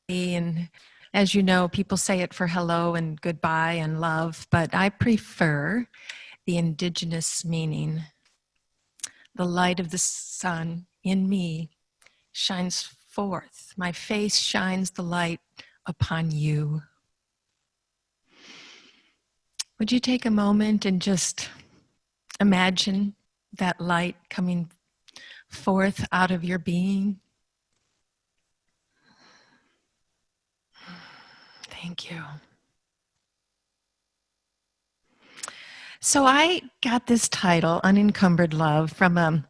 And as you know, people say it for hello and goodbye and love, but I prefer the indigenous meaning. The light of the sun in me shines forth. My face shines the light upon you. Would you take a moment and just imagine that light coming forth out of your being? Thank you. So I got this title, Unencumbered Love, from a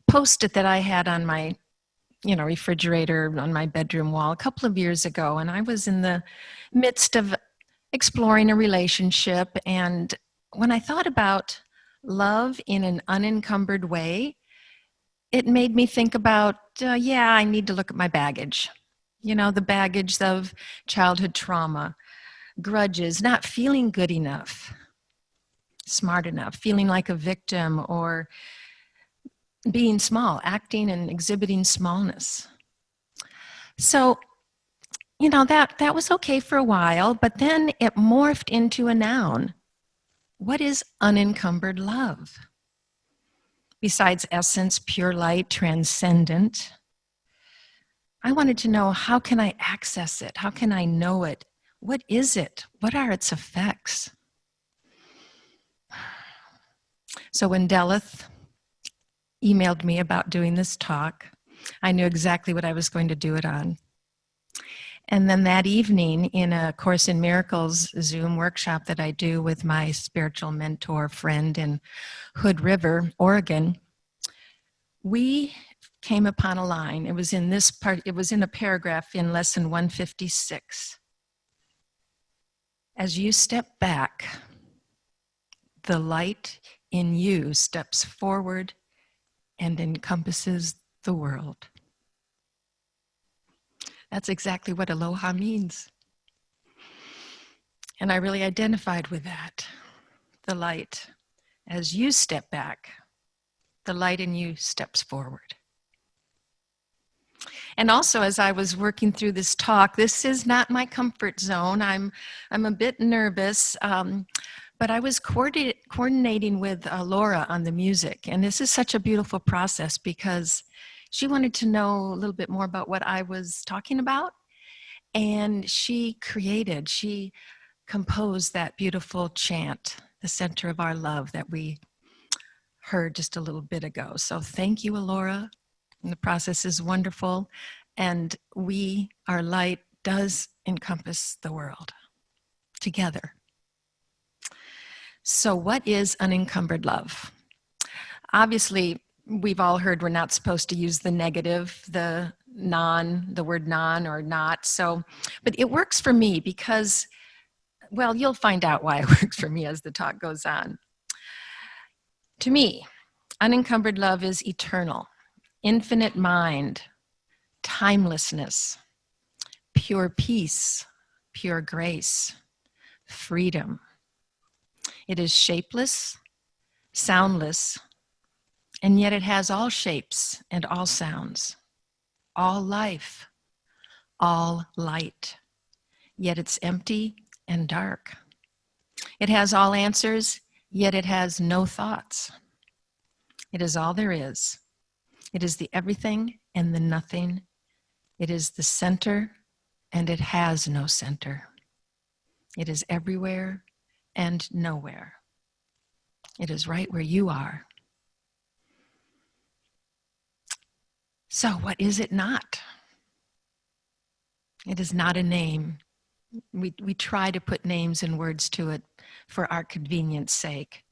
post-it that I had on my refrigerator on my bedroom wall a couple of years ago. And I was in the midst of exploring a relationship. And when I thought about love in an unencumbered way, it made me think about, I need to look at my baggage. The baggage of childhood trauma, grudges, not feeling good enough, smart enough, feeling like a victim, or being small, acting and exhibiting smallness. So, that was okay for a while, but then it morphed into a noun. What is unencumbered love? Besides essence, pure light, transcendent, I wanted to know, how can I access it? How can I know it? What is it? What are its effects? So when Delith emailed me about doing this talk, I knew exactly what I was going to do it on. And then that evening, in a Course in Miracles Zoom workshop that I do with my spiritual mentor friend in Hood River, Oregon, we came upon a line. It was in this part, it was in a paragraph in lesson 156. As you step back, the light in you steps forward and encompasses the world. That's exactly what aloha means. And I really identified with that. The light. As you step back, the light in you steps forward. And also, as I was working through this talk, this is not my comfort zone. I'm a bit nervous, but I was coordinating with Laura on the music. And this is such a beautiful process because she wanted to know a little bit more about what I was talking about. And she composed that beautiful chant, the center of our love, that we heard just a little bit ago. So thank you, Laura. And the process is wonderful. And our light does encompass the world together. So what is unencumbered love? Obviously, we've all heard we're not supposed to use the negative, the word non or not. So, but it works for me because, well, you'll find out why it works for me as the talk goes on. To me, unencumbered love is eternal, infinite mind, timelessness, pure peace, pure grace, freedom. It is shapeless, soundless, and yet it has all shapes and all sounds, all life, all light. Yet it's empty and dark. It has all answers, yet it has no thoughts. It is all there is. It is the everything and the nothing. It is the center, and it has no center. It is everywhere and nowhere. It is right where you are. So what is it not? It is not a name. We try to put names and words to it for our convenience sake.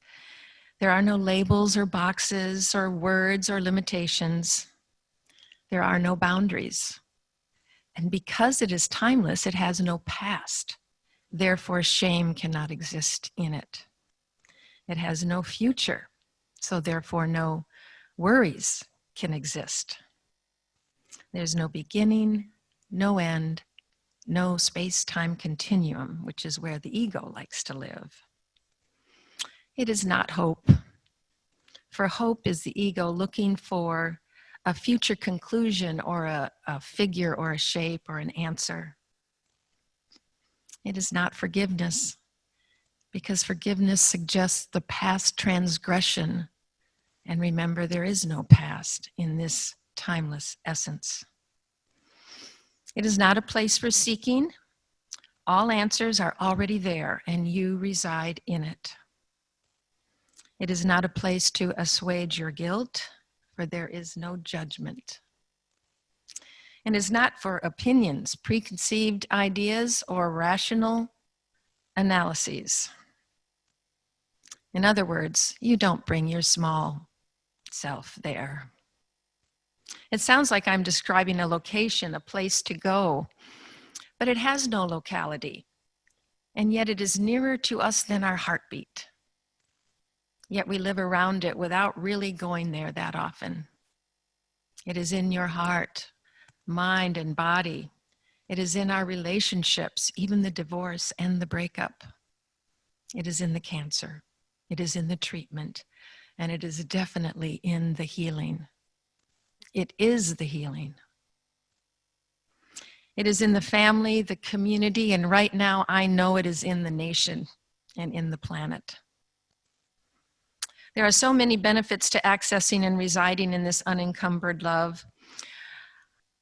There are no labels or boxes or words or limitations. There are no boundaries. And because it is timeless, it has no past. Therefore, shame cannot exist in it. It has no future, so therefore no worries can exist. There's no beginning, no end, no space-time continuum, which is where the ego likes to live. It is not hope. For hope is the ego looking for a future conclusion or a figure or a shape or an answer. It is not forgiveness, because forgiveness suggests the past transgression. And remember, there is no past in this timeless essence. It is not a place for seeking. All answers are already there, and you reside in it. It is not a place to assuage your guilt, for there is no judgment. And is not for opinions, preconceived ideas, or rational analyses. In other words, you don't bring your small self there. It sounds like I'm describing a location, a place to go, but it has no locality, and yet it is nearer to us than our heartbeat. Yet we live around it without really going there that often. It is in your heart, mind, and body. It is in our relationships, even the divorce and the breakup. It is in the cancer. It is in the treatment. And it is definitely in the healing. It is the healing. It is in the family, the community, and right now I know it is in the nation and in the planet. There are so many benefits to accessing and residing in this unencumbered love.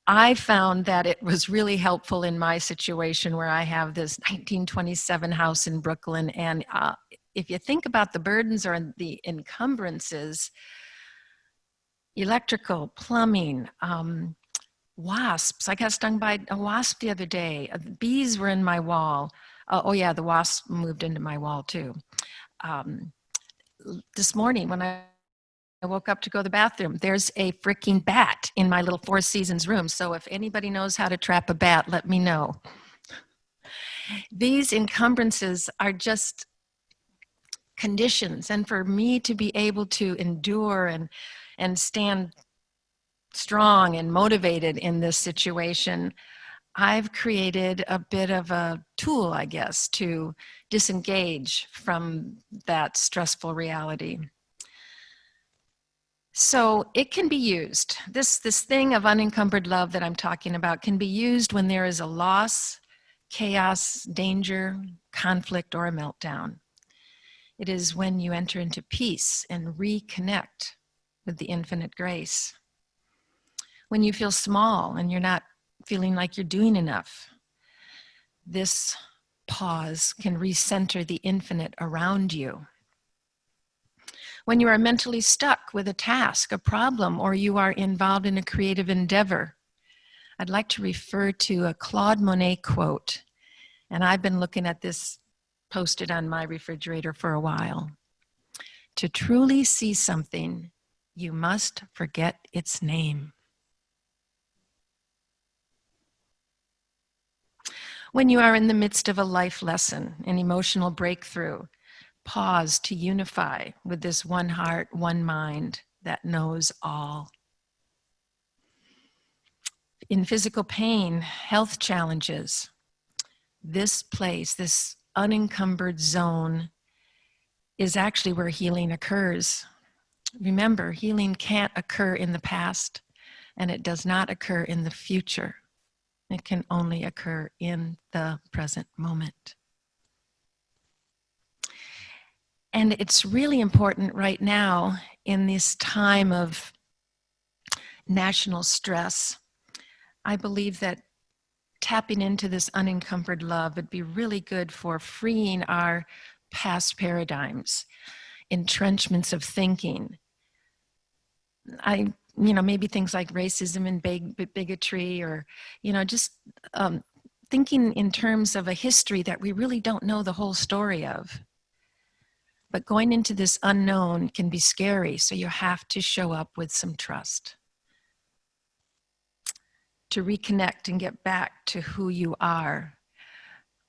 I found that it was really helpful in my situation where I have this 1927 house in Brooklyn. And if you think about the burdens or the encumbrances, electrical, plumbing, wasps. I got stung by a wasp the other day. Bees were in my wall. Oh yeah, the wasp moved into my wall too. This morning when I woke up to go to the bathroom, there's a freaking bat in my little Four Seasons room. So if anybody knows how to trap a bat, let me know. These encumbrances are just conditions. And for me to be able to endure and stand strong and motivated in this situation, I've created a bit of a tool, I guess, to disengage from that stressful reality. So it can be used. This thing of unencumbered love that I'm talking about can be used when there is a loss, chaos, danger, conflict, or a meltdown. It is when you enter into peace and reconnect with the infinite grace. When you feel small and you're not feeling like you're doing enough, this pause can recenter the infinite around you. When you are mentally stuck with a task, a problem, or you are involved in a creative endeavor, I'd like to refer to a Claude Monet quote, and I've been looking at this posted on my refrigerator for a while. To truly see something, you must forget its name. When you are in the midst of a life lesson, an emotional breakthrough, pause to unify with this one heart, one mind that knows all. In physical pain, health challenges, this place, this unencumbered zone, is actually where healing occurs. Remember, healing can't occur in the past, and it does not occur in the future. It can only occur in the present moment. And it's really important right now in this time of national stress. I believe that tapping into this unencumbered love would be really good for freeing our past paradigms, entrenchments of thinking. Maybe things like racism and bigotry, or, just thinking in terms of a history that we really don't know the whole story of. But going into this unknown can be scary, so you have to show up with some trust. To reconnect and get back to who you are.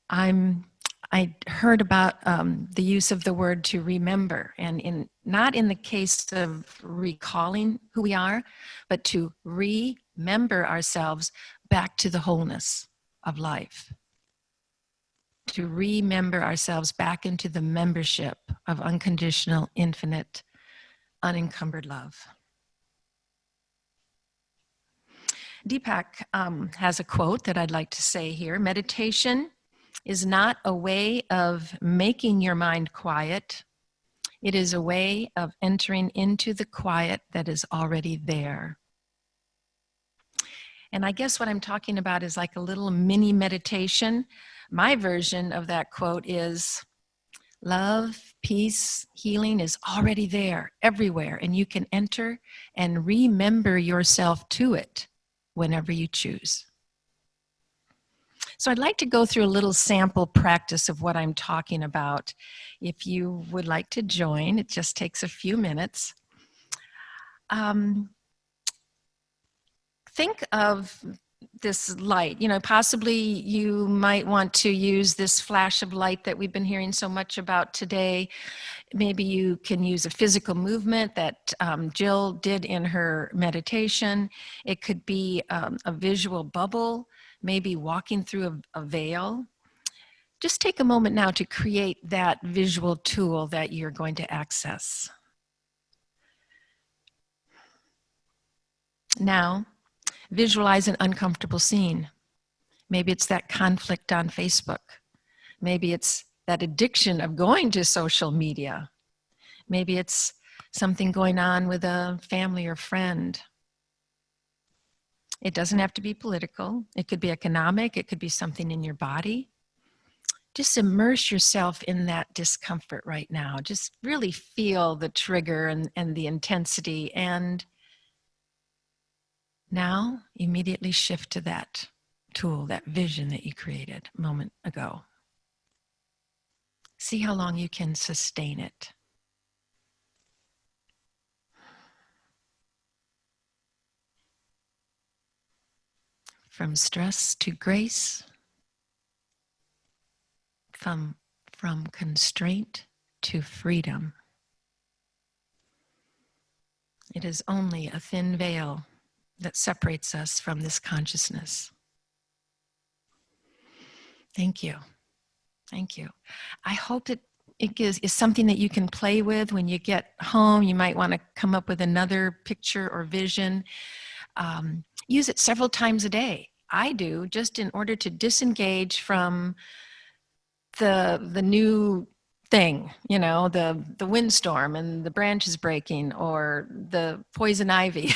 I heard about the use of the word to remember, and not in the case of recalling who we are, but to remember ourselves back to the wholeness of life. To remember ourselves back into the membership of unconditional, infinite, unencumbered love. Deepak has a quote that I'd like to say here. Meditation is not a way of making your mind quiet. It is a way of entering into the quiet that is already there. And I guess what I'm talking about is like a little mini meditation. My version of that quote is, love, peace, healing is already there, everywhere, and you can enter and remember yourself to it whenever you choose. So I'd like to go through a little sample practice of what I'm talking about. If you would like to join, it just takes a few minutes. Think of this light. Possibly you might want to use this flash of light that we've been hearing so much about today. Maybe you can use a physical movement that Jill did in her meditation. It could be a visual bubble, maybe walking through a veil. Just take a moment now to create that visual tool that you're going to access. Now, visualize an uncomfortable scene. Maybe it's that conflict on Facebook. Maybe it's that addiction of going to social media. Maybe it's something going on with a family or friend. It doesn't have to be political. It could be economic. It could be something in your body. Just immerse yourself in that discomfort right now. Just really feel the trigger and the intensity. And now immediately shift to that tool, that vision that you created a moment ago. See how long you can sustain it. From stress to grace, from constraint to freedom. It is only a thin veil that separates us from this consciousness. Thank you. Thank you. I hope that it is something that you can play with when you get home. You might want to come up with another picture or vision. Use it several times a day. I do, just in order to disengage from the new thing, the windstorm and the branches breaking or the poison ivy.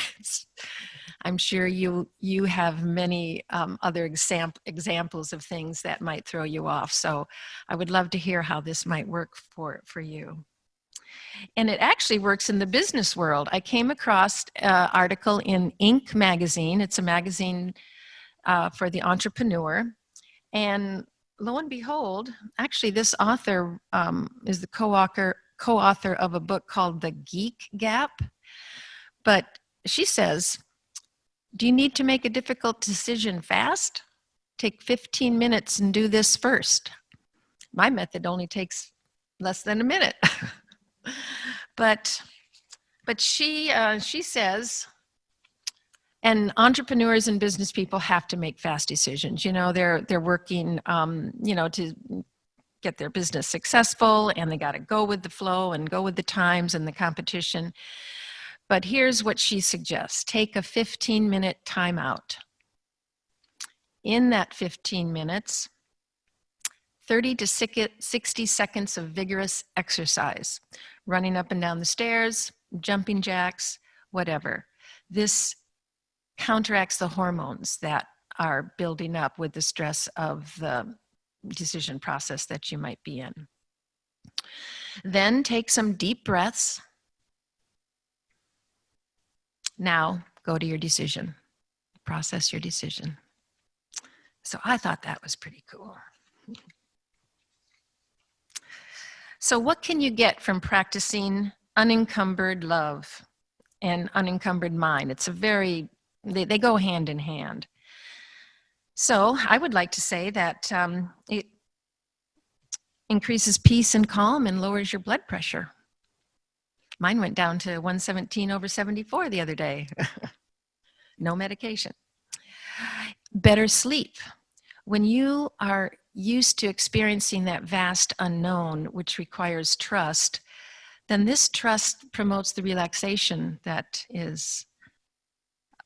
I'm sure you have many other examples of things that might throw you off. So I would love to hear how this might work for you. And it actually works in the business world. I came across an article in Inc. magazine. It's a magazine for the entrepreneur. And lo and behold, actually this author is the co-author of a book called The Geek Gap. But she says, do you need to make a difficult decision fast? Take 15 minutes and do this first. My method only takes less than a minute. But she says, and entrepreneurs and business people have to make fast decisions. They're working, to get their business successful, and they got to go with the flow and go with the times and the competition. But here's what she suggests. Take a 15-minute timeout. In that 15 minutes, 30 to 60 seconds of vigorous exercise, running up and down the stairs, jumping jacks, whatever. This counteracts the hormones that are building up with the stress of the decision process that you might be in. Then take some deep breaths. Now go to your decision. Process your decision. So I thought that was pretty cool. So what can you get from practicing unencumbered love and unencumbered mind? It's they go hand in hand. So I would like to say that it increases peace and calm and lowers your blood pressure. Mine went down to 117/74 the other day. No medication. Better sleep. When you are used to experiencing that vast unknown, which requires trust, then this trust promotes the relaxation that is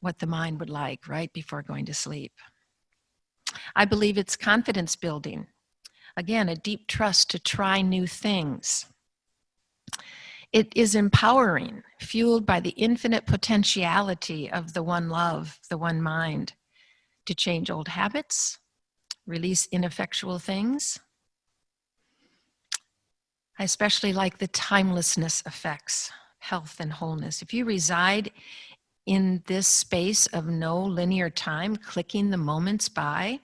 what the mind would like right before going to sleep. I believe it's confidence building. Again, a deep trust to try new things. It is empowering, fueled by the infinite potentiality of the one love, the one mind, to change old habits, release ineffectual things. I especially like the timelessness effects, health and wholeness. If you reside in this space of no linear time, clicking the moments by,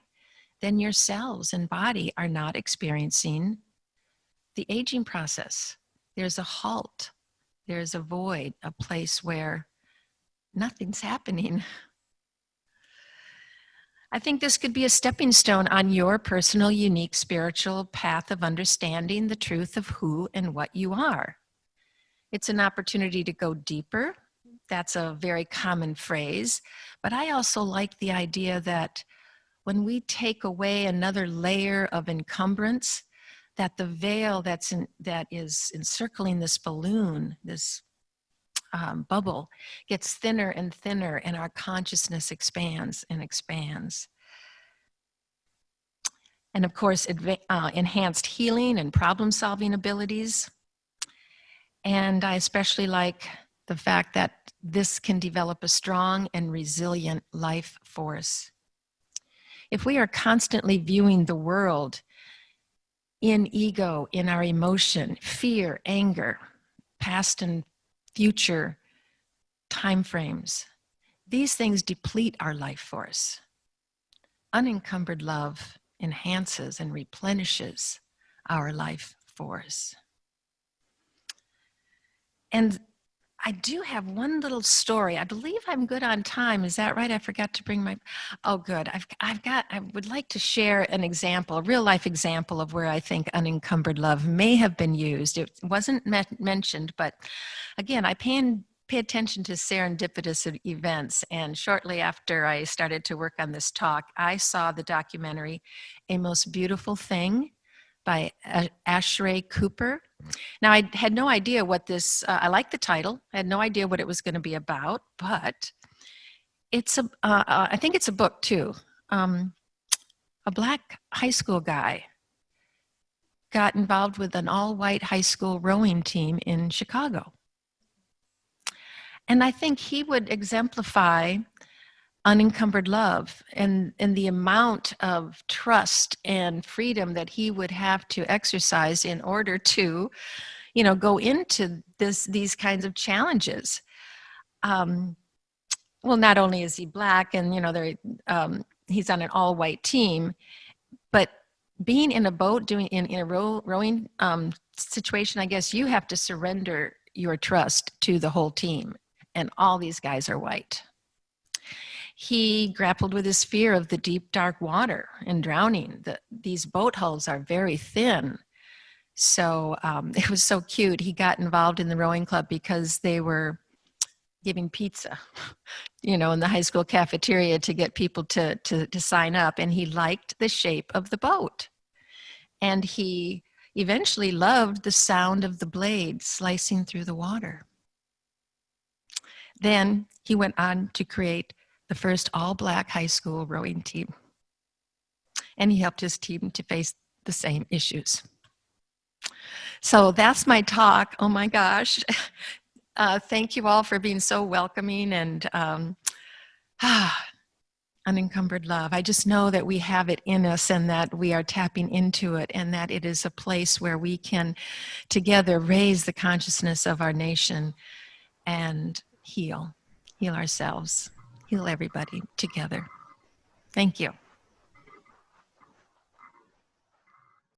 then your cells and body are not experiencing the aging process. There's a halt. There's a void, a place where nothing's happening. I think this could be a stepping stone on your personal, unique spiritual path of understanding the truth of who and what you are. It's an opportunity to go deeper. That's a very common phrase, but I also like the idea that when we take away another layer of encumbrance, that the veil that is encircling this balloon, this bubble, gets thinner and thinner, and our consciousness expands and expands. And of course, enhanced healing and problem-solving abilities. And I especially like the fact that this can develop a strong and resilient life force. If we are constantly viewing the world in ego, in our emotion, fear, anger, past and future time frames, these things deplete our life force. Unencumbered love enhances and replenishes our life force. And I do have one little story. I believe I'm good on time. Is that right? I forgot to bring my, oh good. I would like to share an example, a real life example of where I think unencumbered love may have been used. It wasn't mentioned, but again, I pay attention to serendipitous events. And shortly after I started to work on this talk, I saw the documentary, A Most Beautiful Thing by Ashley Cooper. Now, I had no idea what this, I like the title. I had no idea what it was going to be about, but it's I think it's a book too. A black high school guy got involved with an all-white high school rowing team in Chicago. And I think he would exemplify unencumbered love and the amount of trust and freedom that he would have to exercise in order to, go into these kinds of challenges. Well, not only is he black and, he's on an all-white team, but being in a boat, in a rowing situation, I guess you have to surrender your trust to the whole team. And all these guys are white. He grappled with his fear of the deep, dark water and drowning. These boat hulls are very thin. So it was so cute. He got involved in the rowing club because they were giving pizza, in the high school cafeteria to get people to sign up. And he liked the shape of the boat. And he eventually loved the sound of the blade slicing through the water. Then he went on to create the first all-black high school rowing team. And he helped his team to face the same issues. So that's my talk. Oh my gosh. Thank you all for being so welcoming and unencumbered love. I just know that we have it in us and that we are tapping into it and that it is a place where we can together raise the consciousness of our nation and heal ourselves, heal everybody together. Thank you.